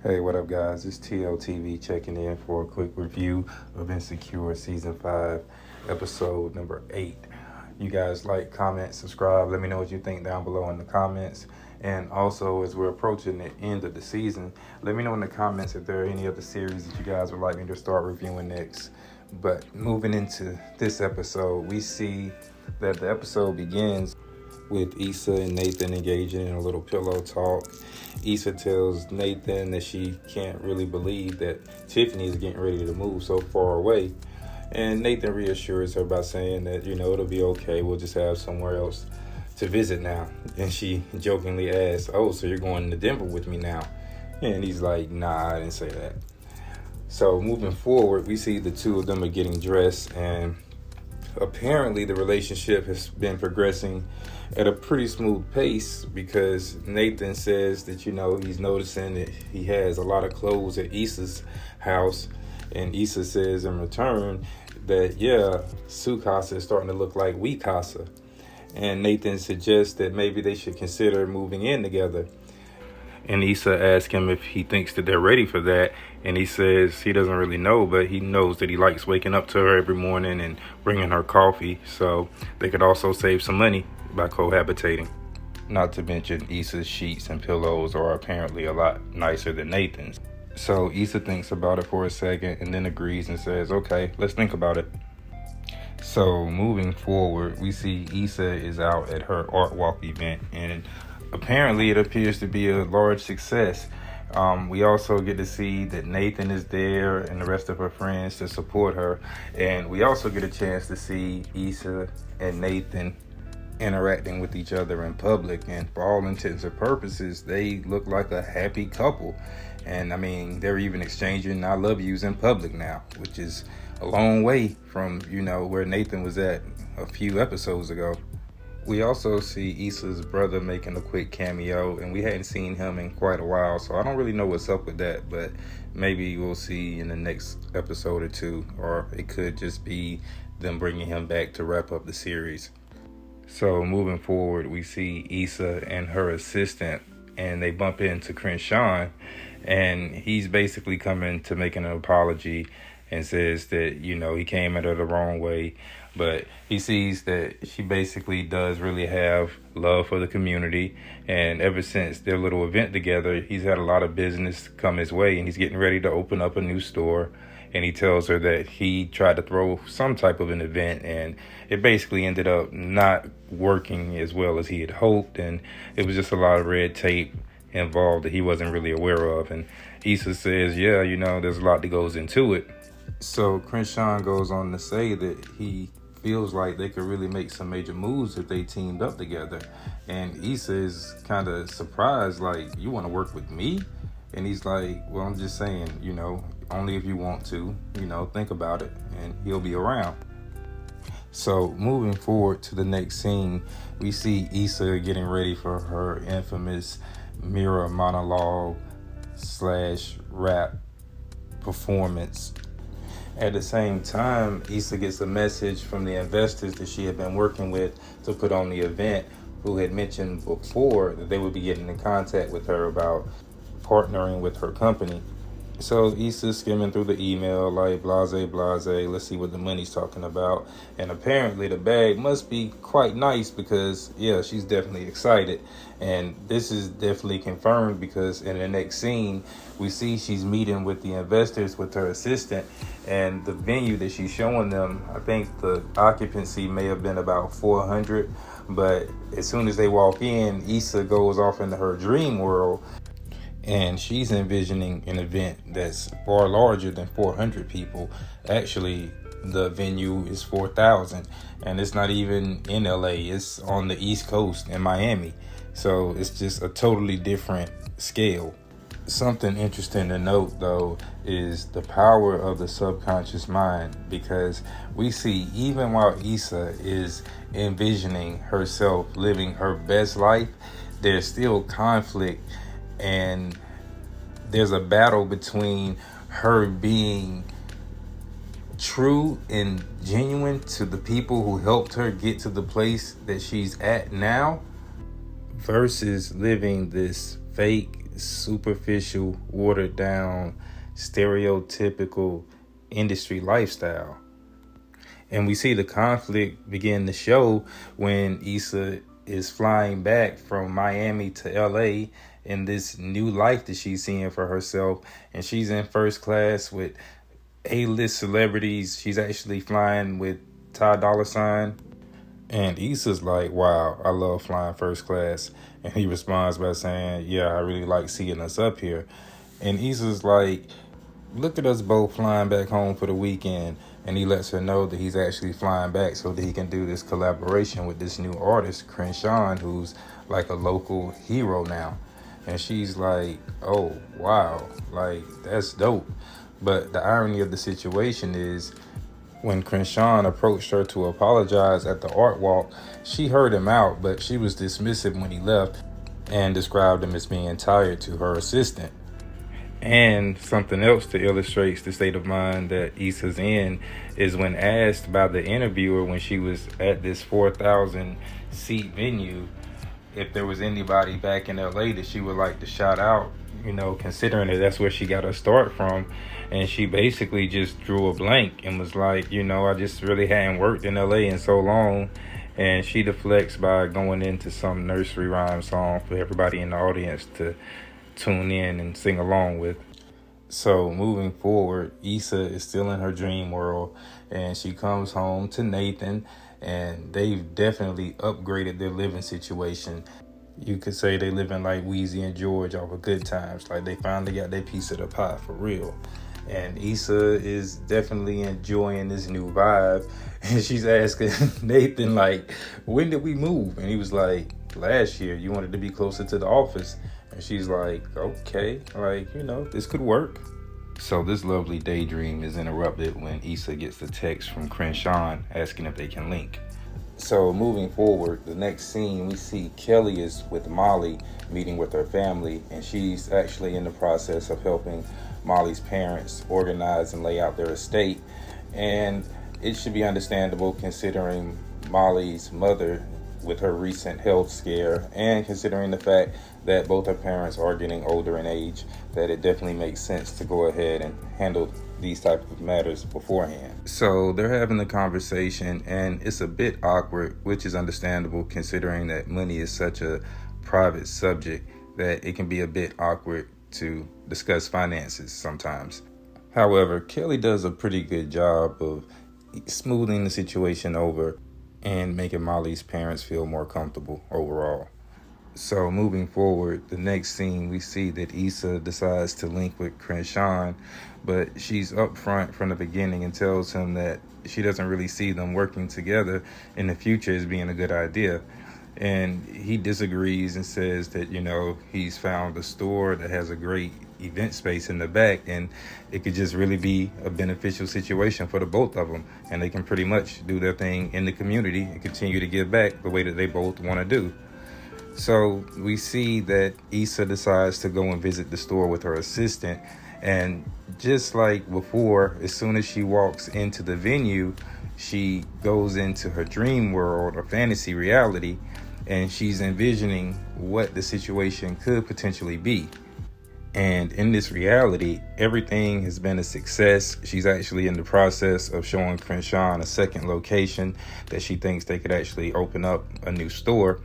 Hey, what up, guys? It's TLTV checking in for a quick review of Insecure Season 5, Episode number 8. You guys like, comment, subscribe. Let me know what you think down below in the comments. And also, as we're approaching the end of the season, let me know in the comments if there are any other series that you guys would like me to start reviewing next. But moving into this episode, we see that the episode begins with Issa and Nathan engaging in a little pillow talk. Issa tells Nathan that she can't really believe that Tiffany is getting ready to move so far away. And Nathan reassures her by saying that, it'll be okay. We'll just have somewhere else to visit now. And she jokingly asks, oh, so you're going to Denver with me now? And he's like, nah, I didn't say that. So moving forward, we see the two of them are getting dressed, and apparently the relationship has been progressing at a pretty smooth pace, because Nathan says that, he's noticing that he has a lot of clothes at Issa's house. And Issa says in return that, su casa is starting to look like we casa. And Nathan suggests that maybe they should consider moving in together. And Issa asks him if he thinks that they're ready for that. And he says he doesn't really know, but he knows that he likes waking up to her every morning and bringing her coffee. So they could also save some money by cohabitating. Not to mention Issa's sheets and pillows are apparently a lot nicer than Nathan's. So Issa thinks about it for a second and then agrees and says, okay, let's think about it. So moving forward, we see Issa is out at her art walk event, and apparently it appears to be a large success. We also get to see that Nathan is there and the rest of her friends to support her. And we also get a chance to see Issa and Nathan interacting with each other in public. And for all intents and purposes, they look like a happy couple. And they're even exchanging I love yous in public now, which is a long way from, where Nathan was at a few episodes ago. We also see Issa's brother making a quick cameo, and we hadn't seen him in quite a while, so I don't really know what's up with that, but maybe we'll see in the next episode or two, or it could just be them bringing him back to wrap up the series. So moving forward, we see Issa and her assistant, and they bump into Crenshaw, and he's basically coming to make an apology and says that, he came at her the wrong way. But he sees that she basically does really have love for the community. And ever since their little event together, he's had a lot of business come his way, and he's getting ready to open up a new store. And he tells her that he tried to throw some type of an event, and it basically ended up not working as well as he had hoped. And it was just a lot of red tape involved that he wasn't really aware of. And Issa says, there's a lot that goes into it. So Crenshaw goes on to say that he feels like they could really make some major moves if they teamed up together. And Issa is kind of surprised, like, you want to work with me? And he's like, well, I'm just saying, only if you want to, think about it, and he'll be around. So moving forward to the next scene, we see Issa getting ready for her infamous mirror monologue / rap performance. At the same time, Issa gets a message from the investors that she had been working with to put on the event, who had mentioned before that they would be getting in contact with her about partnering with her company. So Issa's skimming through the email like blase, let's see what the money's talking about. And apparently the bag must be quite nice, because she's definitely excited. And this is definitely confirmed, because in the next scene we see she's meeting with the investors with her assistant, and the venue that she's showing them, I think the occupancy may have been about 400, but as soon as they walk in, Issa goes off into her dream world. And she's envisioning an event that's far larger than 400 people. Actually, the venue is 4,000, and it's not even in LA. It's on the East Coast in Miami. So it's just a totally different scale. Something interesting to note, though, is the power of the subconscious mind, because we see even while Issa is envisioning herself living her best life, there's still conflict. And there's a battle between her being true and genuine to the people who helped her get to the place that she's at now, versus living this fake superficial, watered down, stereotypical industry lifestyle. And we see the conflict begin to show when Issa is flying back from Miami to LA in this new life that she's seeing for herself. And she's in first class with A-list celebrities. She's actually flying with Ty Dolla $ign. And Issa's like, wow, I love flying first class. And he responds by saying, yeah, I really like seeing us up here. And Issa's like, look at us both flying back home for the weekend. And he lets her know that he's actually flying back so that he can do this collaboration with this new artist, Crenshaw, who's like a local hero now. And she's like, oh, wow, like, that's dope. But the irony of the situation is when Crenshaw approached her to apologize at the art walk, she heard him out, but she was dismissive when he left and described him as being tired to her assistant. And something else that illustrates the state of mind that Issa's in is when asked by the interviewer when she was at this 4,000 seat venue if there was anybody back in LA that she would like to shout out, you know, considering that that's where she got her start from. And she basically just drew a blank and was like, you know, I just really hadn't worked in LA in so long. And she deflects by going into some nursery rhyme song for everybody in the audience to tune in and sing along with. So moving forward, Issa is still in her dream world, and she comes home to Nathan, and they've definitely upgraded their living situation. You could say they living like Weezy and George off of Good Times. Like, they finally got their piece of the pie for real. And Issa is definitely enjoying this new vibe. And she's asking Nathan, like, when did we move? And he was like, last year. You wanted to be closer to the office. And she's like, okay, like, you know, this could work. So this lovely daydream is interrupted when Issa gets the text from Crenshaw asking if they can link. So moving forward, the next scene, we see Kelly is with Molly meeting with her family, and she's actually in the process of helping Molly's parents organize and lay out their estate. And it should be understandable considering Molly's mother with her recent health scare, and considering the fact that both her parents are getting older in age, that it definitely makes sense to go ahead and handle these type of matters beforehand. So they're having the conversation, and it's a bit awkward, which is understandable considering that money is such a private subject that it can be a bit awkward to discuss finances sometimes. However, Kelly does a pretty good job of smoothing the situation over and making Molly's parents feel more comfortable overall. So moving forward, the next scene, we see that Issa decides to link with Crenshaw, but she's upfront from the beginning and tells him that she doesn't really see them working together in the future as being a good idea. And he disagrees and says that, you know, he's found a store that has a great event space in the back, and it could just really be a beneficial situation for the both of them, and they can pretty much do their thing in the community and continue to give back the way that they both want to do. So we see that Issa decides to go and visit the store with her assistant, and just like before, as soon as she walks into the venue, she goes into her dream world or fantasy reality, and she's envisioning what the situation could potentially be. And in this reality, everything has been a success. She's actually in the process of showing Crenshaw a second location that she thinks they could actually open up a new store.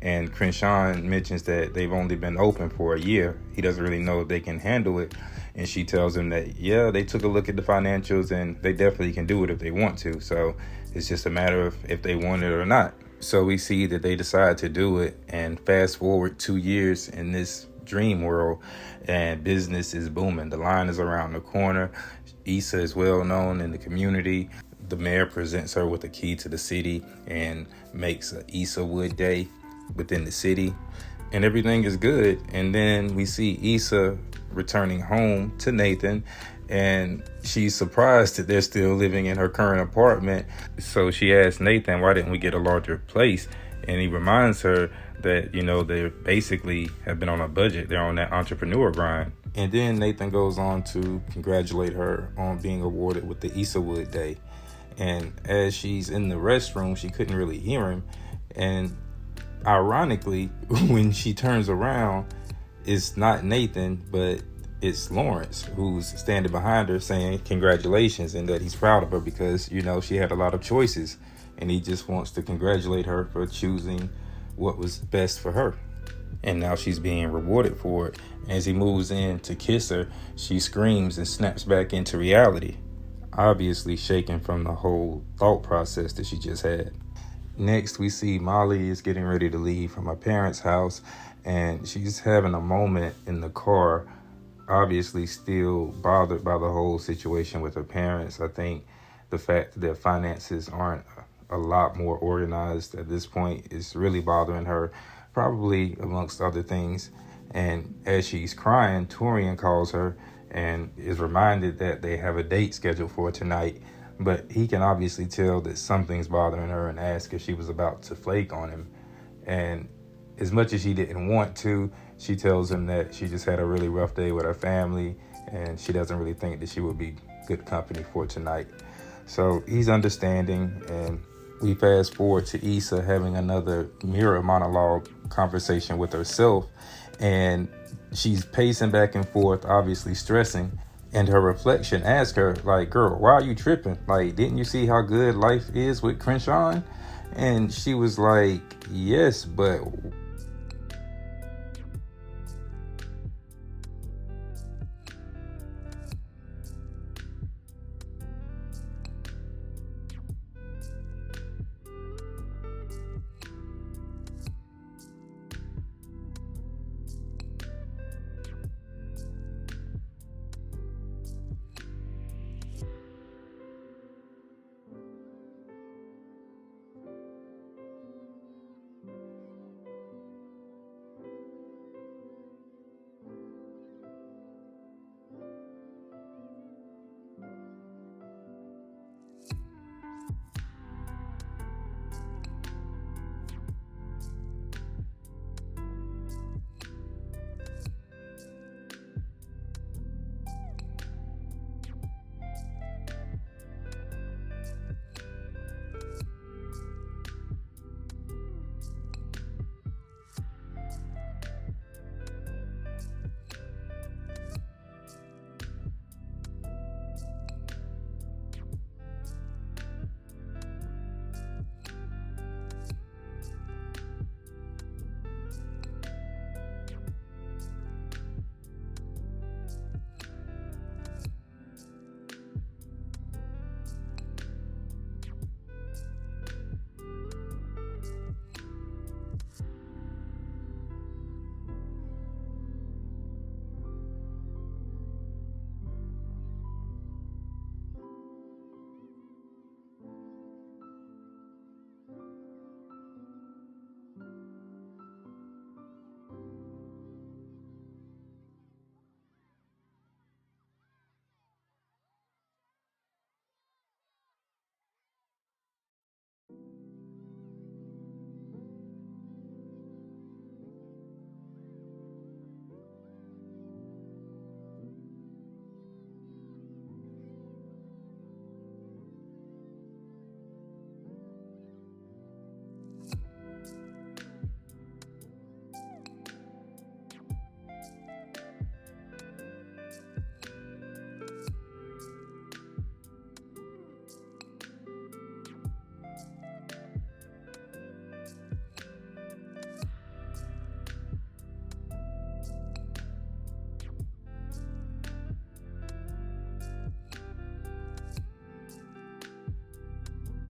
And Crenshaw mentions that they've only been open for a year. He doesn't really know if they can handle it. And she tells him that, yeah, they took a look at the financials and they definitely can do it if they want to. So it's just a matter of if they want it or not. So we see that they decide to do it, and fast forward 2 years in this dream world, and business is booming. The line is around the corner. Issa is well known in the community. The mayor presents her with a key to the city and makes a Issa Wood Day within the city, and everything is good. And then we see Issa returning home to Nathan, and she's surprised that they're still living in her current apartment. So she asks Nathan, why didn't we get a larger place? And he reminds her that, you know, they basically have been on a budget. They're on that entrepreneur grind. And then Nathan goes on to congratulate her on being awarded with the Issa Wood Day. And as she's in the restroom, she couldn't really hear him. And ironically, when she turns around, it's not Nathan, but it's Lawrence who's standing behind her saying congratulations and that he's proud of her because, you know, she had a lot of choices and he just wants to congratulate her for choosing what was best for her. And now she's being rewarded for it. As he moves in to kiss her, she screams and snaps back into reality, obviously shaken from the whole thought process that she just had. Next, we see Molly is getting ready to leave from her parents' house, and she's having a moment in the car, obviously still bothered by the whole situation with her parents. I think the fact that their finances aren't a lot more organized at this point is really bothering her, probably amongst other things. And as she's crying, Torian calls her and is reminded that they have a date scheduled for tonight, but he can obviously tell that something's bothering her and asks if she was about to flake on him. And as much as she didn't want to, she tells him that she just had a really rough day with her family and she doesn't really think that she would be good company for tonight. So he's understanding, and we fast forward to Issa having another mirror monologue conversation with herself, and she's pacing back and forth, obviously stressing, and her reflection asks her, like, girl, why are you tripping? Like, didn't you see how good life is with Crenshaw? And she was like, yes, but